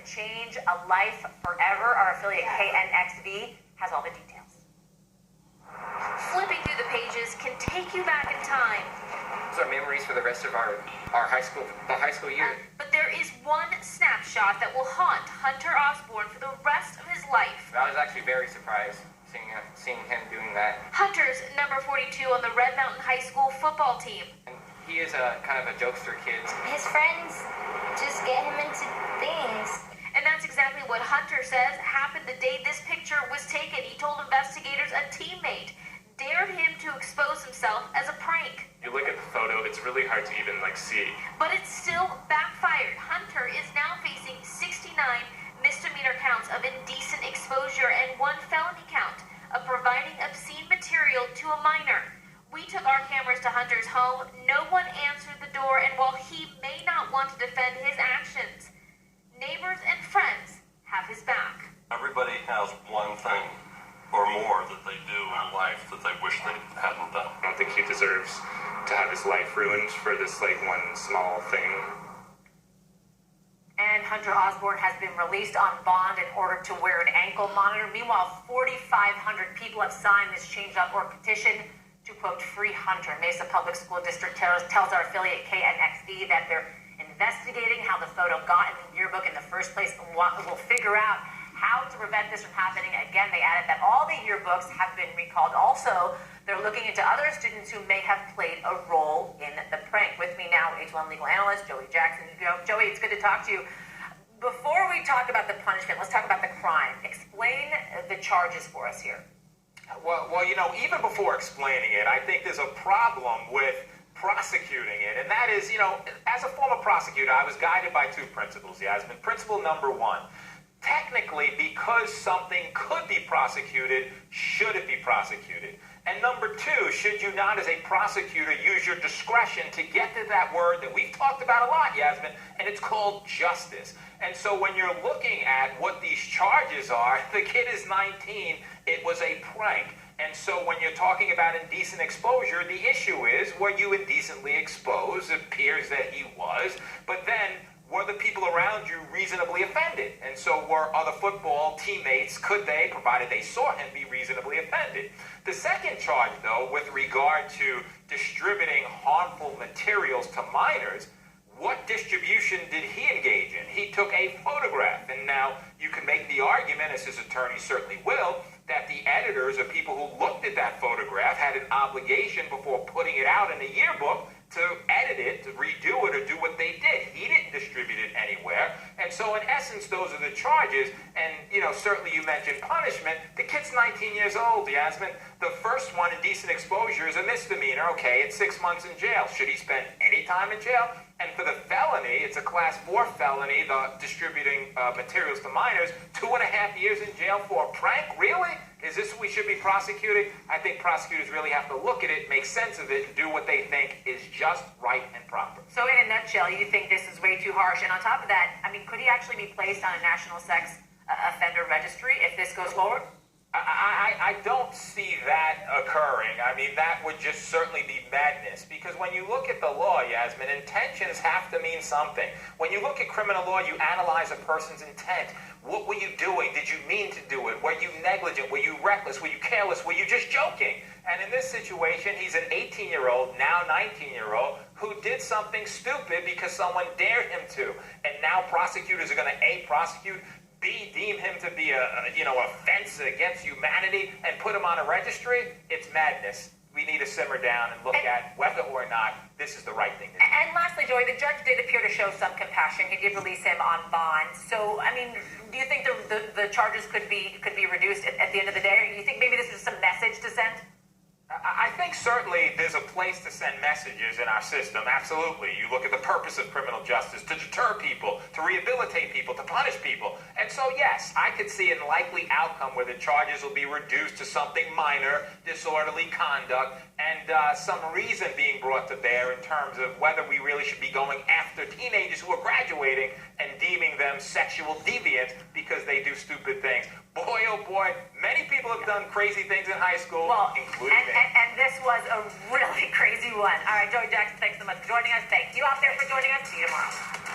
change a life forever. Our affiliate KNXV has all the details. Flipping through the pages can take you back in time. Those are memories for the rest of our high school year. But there is one snapshot that will haunt Hunter Osborn for the rest of his life. I was actually very surprised seeing him doing that. Hunter's number 42 on the Red Mountain High School football team. And he is a kind of a jokester kid. His friends just get him into things. And that's exactly what Hunter says happened the day this picture was taken. He told investigators a teammate dared him to expose himself as a prank. You look at the photo, it's really hard to even see. But it still backfired. Hunter is now facing 69 misdemeanor counts of indecent exposure and 1 felony count of providing obscene material to a minor. We took our cameras to Hunter's home. No one answered the door, and while he may not want to defend his actions, neighbors and friends have his back. Everybody has one thing or more that they do in life that they wish they hadn't done. I don't think he deserves to have his life ruined for this one small thing. And Hunter Osborn has been released on bond in order to wear an ankle monitor. Meanwhile, 4,500 people have signed this change.org petition to, quote, free Hunter. Mesa Public School District tells our affiliate KNXV that they're investigating how the photo got in the yearbook in the first place and will figure out how to prevent this from happening. Again, they added that all the yearbooks have been recalled. Also, they're looking into other students who may have played a role in the prank. With me now, HLN legal analyst Joey Jackson. Joey, it's good to talk to you. Before we talk about the punishment, let's talk about the crime. Explain the charges for us here. Well, even before explaining it, I think there's a problem with prosecuting it, and that is, as a former prosecutor, I was guided by 2 principles, Yasmin. Principle number 1, technically, because something could be prosecuted, should it be prosecuted? And number 2, should you not, as a prosecutor, use your discretion to get to that word that we've talked about a lot, Yasmin, and it's called justice. And so when you're looking at what these charges are, the kid is 19, it was a prank. And so when you're talking about indecent exposure, the issue is, were you indecently exposed? It appears that he was, but then were the people around you reasonably offended? And so were other football teammates, could they, provided they saw him, be reasonably offended? The second charge, though, with regard to distributing harmful materials to minors, what distribution did he engage in? He took a photograph, and now you can make the argument, as his attorney certainly will, that the editors or people who looked at that photograph had an obligation before putting it out in the yearbook to edit it, to redo it, or do what they did. He didn't distribute it anywhere. And so in essence, those are the charges. And, certainly you mentioned punishment. The kid's 19 years old, Yasmin. The first one, indecent exposure, is a misdemeanor. Okay, it's 6 months in jail. Should he spend any time in jail? And for the felony, it's a class 4 felony, the distributing materials to minors, 2.5 years in jail for a prank? Really? Is this what we should be prosecuting? I think prosecutors really have to look at it, make sense of it, and do what they think is just right and proper. So in a nutshell, you think this is way too harsh. And on top of that, could he actually be placed on a national sex offender registry if this goes forward? I don't see that occurring. That would just certainly be madness, because when you look at the law, Yasmin, intentions have to mean something. When you look at criminal law, you analyze a person's intent. What were you doing? Did you mean to do it? Were you negligent? Were you reckless? Were you careless? Were you just joking? And in this situation, he's an 18-year-old, now 19-year-old, who did something stupid because someone dared him to. And now prosecutors are going to A, prosecute, B, deem him to be a offense against humanity and put him on a registry. It's madness. We need to simmer down and look at whether or not this is the right thing to do. And lastly, Joey, the judge did appear to show some compassion. He did release him on bond. So, do you think the charges could be reduced at the end of the day? Or do you think maybe this is some message to send? I think certainly there's a place to send messages in our system, absolutely. You look at the purpose of criminal justice, to deter people, to rehabilitate people, to punish people. And so, yes, I could see a likely outcome where the charges will be reduced to something minor, disorderly conduct, and some reason being brought to bear in terms of whether we really should be going after teenagers who are graduating and deeming them sexual deviants because they do stupid things. Boy, oh boy, many people have done crazy things in high school, including me. And this was a really crazy one. All right, Joey Jackson, thanks so much for joining us. Thank you out there for joining us. See you tomorrow.